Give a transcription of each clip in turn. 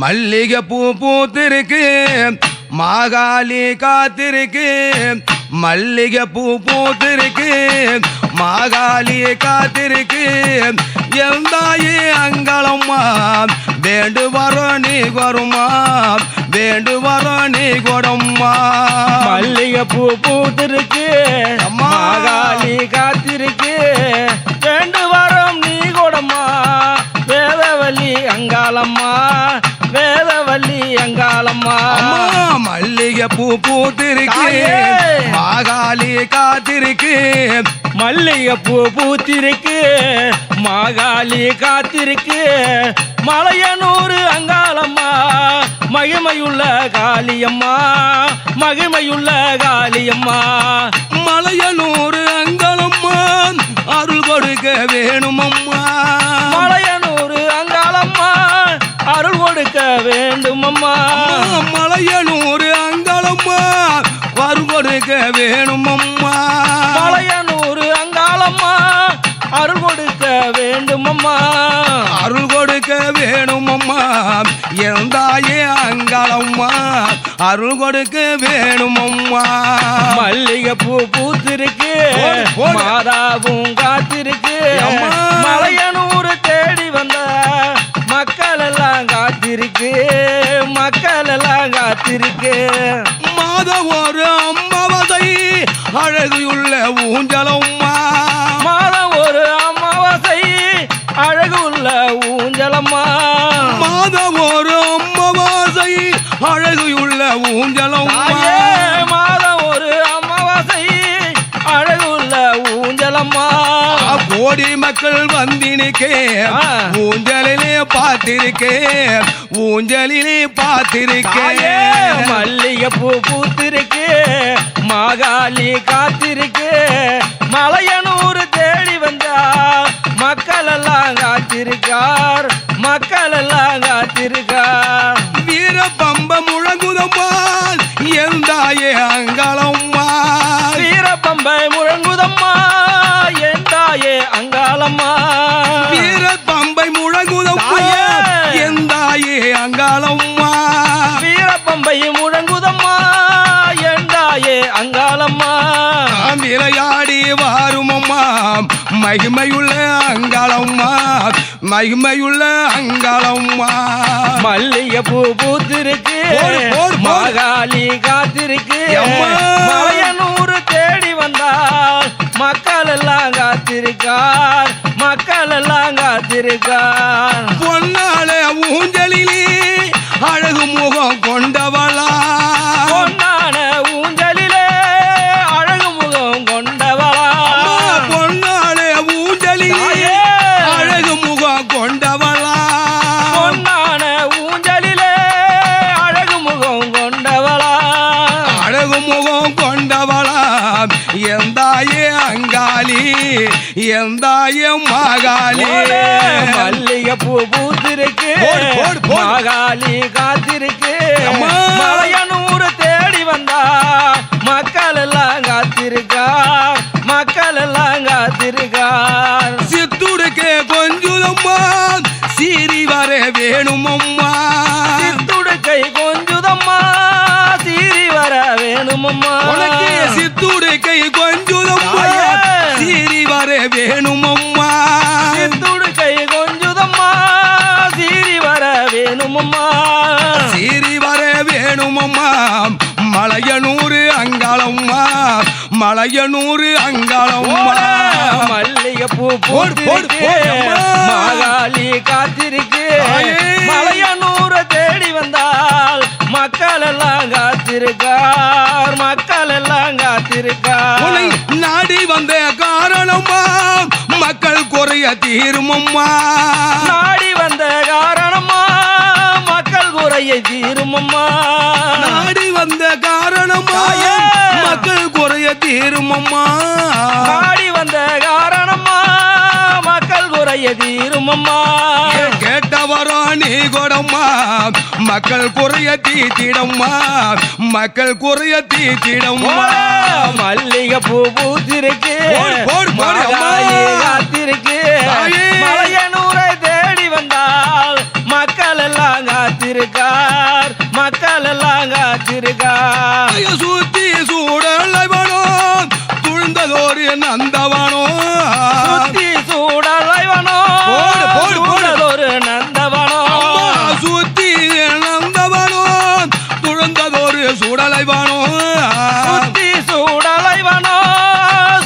மல்லிகை பூ பூத்திருக்கு மாகாளி காத்திருக்கு மல்லிகை பூ பூத்திருக்கு மாகாளி காத்திருக்கு எந்தாயே அங்களம்மா வேண்டு வரோம் நீ வருமா வேண்டு வரோம் நீ கொடம்மா மல்லிகை பூ பூத்திருக்கு மாகாளி காத்திருக்கு வேண்டு வரோம் நீ கொடம்மா வேதவல்லி அங்காளம்மா வேதவல்லி அங்காளம்மா மல்லிகை பூ பூத்திருக்கு மாகாளி காத்திருக்கு மல்லிகை பூ பூத்திருக்கு மாகாளி காத்திருக்கு மலையனூர் அங்காளம்மா மகிமையுள்ள காளியம்மா மகிமையுள்ள காளியம்மா மலையனூர் அங்காளம்மா அருள் கொடுக்க வேணுமம்மா மலையனூர் அங்காளம்மா அருள் கொடுக்க வேண்டுமம்மா மலையனூர் அங்காளம்மா அருள் கொடுக்க வேணுமம்மா மலையனூர் அங்காளம்மா அருள் கொடுக்க வேண்டுமம்மா அருள் கொடுக்க வேணுமம்மா எந்தாயே அங்காளம்மா அருள் கொடுக்க வேணுமம்மா மல்லிகை பூ பூத்திருக்கு மாதாவும் காத்திருக்கு மலையனூர் தேடி வந்த மக்கள் எல்லாம் காத்திருக்கு மக்கள் எல்லாம் காத்திருக்கு மாதம் ஒரு அம்மாவதை அழகுள்ள ஊஞ்சலம்மா மாதம் ஒரு அமாவாசை அழகுள்ள ஊஞ்சலம்மா மாதம் ஒரு அம்மாவாசை அழகுள்ள ஊஞ்சலம்மா மாதம் ஒரு அமாவாசை அழகுள்ள ஊஞ்சலம்மா கோடி மக்கள் வந்தினிக்கே ஊஞ்சலிலே பார்த்திருக்கேன் ஊஞ்சலிலே பார்த்திருக்கேன் மல்லிகை பூ பூத்திருக்கு மாகாளி காத்திருக்கு மலையனூர் தேடி வந்தார் மக்கள் எல்லாம் காத்திருக்கார் மக்கள் எல்லாம் காத்திருக்கார் வீரபம்ப முழங்குதம்மா எந்தாயே அங்காளம்மா வீரபம்பை முழங்குதம்மா எந்தாயே அங்காளம்மா வீரபம்பை முழங்குதம்மா எந்தாயே அங்காளம்மா வீரபம்பை முழங்குதம்மா எந்தாயே அங்காளம்மா விளையாடி வாருமம்மா மகிமையுள்ள அங்காளம்மா மகிமையுள்ள அங்காளம்மா மல்லிகை பூ பூத்திருக்கு மாகாளி காத்திருக்கு மலையனூர் தேடி வந்தால் மக்கள் எல்லாம் காத்திருக்கார் மக்கள் எல்லாம் காத்திருக்கார் பொன்னாலே ஊஞ்சலிலே அழகு முகம் கொண்டவளா பொன்னான ஊஞ்சலிலே அழகு முகம் கொண்டவளா பொன்னாலே ஊஞ்சலிலே அழகு முகம் கொண்டவளா பொன்னான ஊஞ்சலிலே அழகு முகம் கொண்டவளா அழகு முகம் கொண்டவளா எந்தாயே அங்காளி எந்தாயே மாகாளி மல்லிகை பூ பூத்திருக்கு மாகாளி காத்திருக்கு மலையனூர் தேடி வந்தா மக்கள் எல்லாம் காத்திருக்கார் மக்கள் எல்லாம் காத்திருக்கார் சித்துடுக்கே கொஞ்சுதம்மா சீரி வர வேணுமம்மா சித்துடுக்கை கொஞ்சுதம்மா சீரி வர வேணுமம்மா சித்துடுக்கை கொஞ்சுதம்மா சீரி வர வேணுமம்மா சித்துடுக்கை கொஞ்சுதம்மா சீரி வர வேணுமம்மா சீரி வர வேணுமம்மா மலையனூர் அங்காளம்மா மலையனூர் அங்காளம்மா மல்லிகை பூ போட்டு மாகாளி காத்திருக்கு மலையனூர் தேடி வந்தால் மக்கள் எல்லாம் காத்திருக்கார் மக்கள் எல்லாம் காத்திருக்கார் நாடி வந்த காரணம்மா மக்கள் குறைய தீருமம்மா நாடி வந்த காரணமா மக்கள் குறையை தீருமம்மா நாடி வந்த காரணமா மக்கள் குறைய தீருமம்மா நாடி வந்த காரணமா மக்கள் குறைய தீருமம்மா கேட்டவரோ நீ கொடம்மா மக்கள் குறைய தீத்திடம்மா மக்கள் குறைய தீத்திடம்மா மல்லிகை பூ பூத்திருக்கு காத்திருக்கு மலையனூரை தேடி வந்தால் மக்கள் எல்லாம் காத்திருக்கு காத்திருக்கார் மக்கள் எல்லாம் காத்திருக்கார் சுத்தி சூடலைவனோ துழ்ந்ததோரு நந்தவனோ சுத்தி சூடலைவனோ போடு, போடு, போடு. சூடதொரு நந்தவனோ சுத்தி நந்தவனோ துழ்ந்ததோரு சூடலைவனோ சுத்தி சூடலைவனோ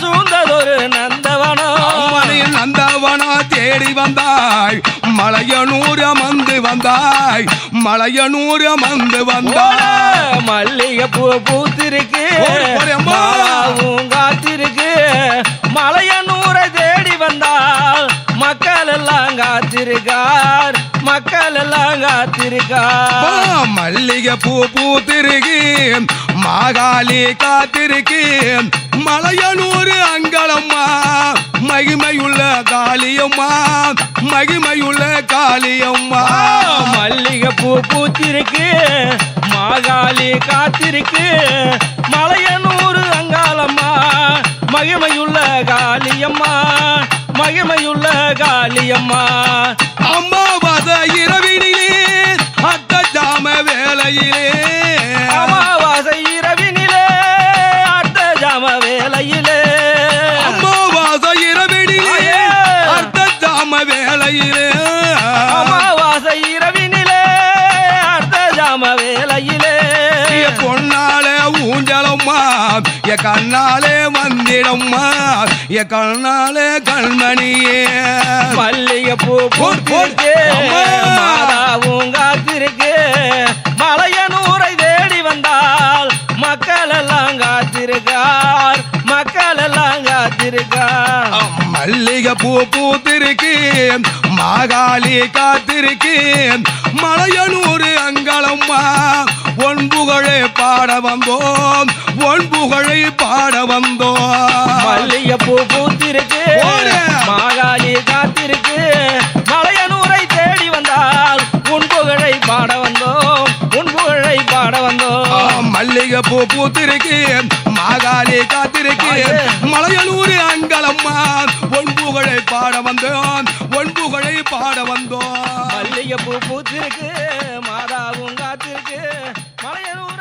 சூழ்ந்ததொரு நந்தவனோ மலையில் நந்தவனோ தேடி வந்தாய் மலையனூர் அமர்ந்து வந்தாய் மலையனூர் அமர்ந்து வந்தாய் மல்லிகை பூ பூத்திருக்கு போடு, போடு, அம்மா. மாலாவும் காத்திருக்கு மலையனூரை தேடி வந்தால் மக்கள் எல்லாம் காத்திருக்கார் மக்கள் எல்லாம் காத்திருக்கார் மல்லிகை பூ பூத்திருக்கு மாகாளி காத்திருக்கு மலையனூர் அங்களம்மா மகிமையுள்ள காளியம்மா மகிமையுள்ள காளியம்மா மல்லிகை பூ பூத்திருக்கு மாகாளி காத்திருக்கு மலையனூர் அங்காளம்மா மகிமையுள்ள காளியம்மா மகிமையுள்ள காளியம்மா அம்மாவாசை இரவினிலே அத்த ஜாம வேலையிலே அமாவாசை இரவினிலே அர்த்த ஜாம வேளையிலே அம்மாவாசை இரவினிலே அத்த ஜாம வேலையிலே அமாவாசை இரவினிலே அர்த்த ஜாம வேளையிலே பொன்னாலே ஊஞ்சலம்மா என் கண்ணாலே வந்திடம்மா என் கண்ணாலே கண்மணியே மல்லிகை பூ பூத்திருக்கு அம்மா. மாதாவும் காத்திருக்கு மலையனூரை தேடி வந்தால் மக்கள் எல்லாம் காத்திருக்கார் மக்கள் எல்லாம் காத்திருக்கார் மல்லிகை பூ பூத்திருக்கு மாகாளி காத்திருக்கு மலையனூர் அங்களம்மா ஒன் புகழை பாட வந்தோம் ஒன் புகழை பாட வந்தோம் மல்லிகை பூ பூத்திருக்கு போடு. மாகாளி காத்திருக்கு மலையனூரை தேடி வந்தால் உன் புகழை பாட வந்தோம் உன் புகழை பாட வந்தோம் மல்லிகை பூ பூத்திருக்கு மாகாளி காத்திருக்கு மலையனூர் அங்களம்மா ஒன் புகழை பாட வந்தோம் ஒன் புகழை பாட வந்தோம் மல்லிகை பூ பூத்திருக்கு மாதாவும் காத்திருக்கு மலையனூர்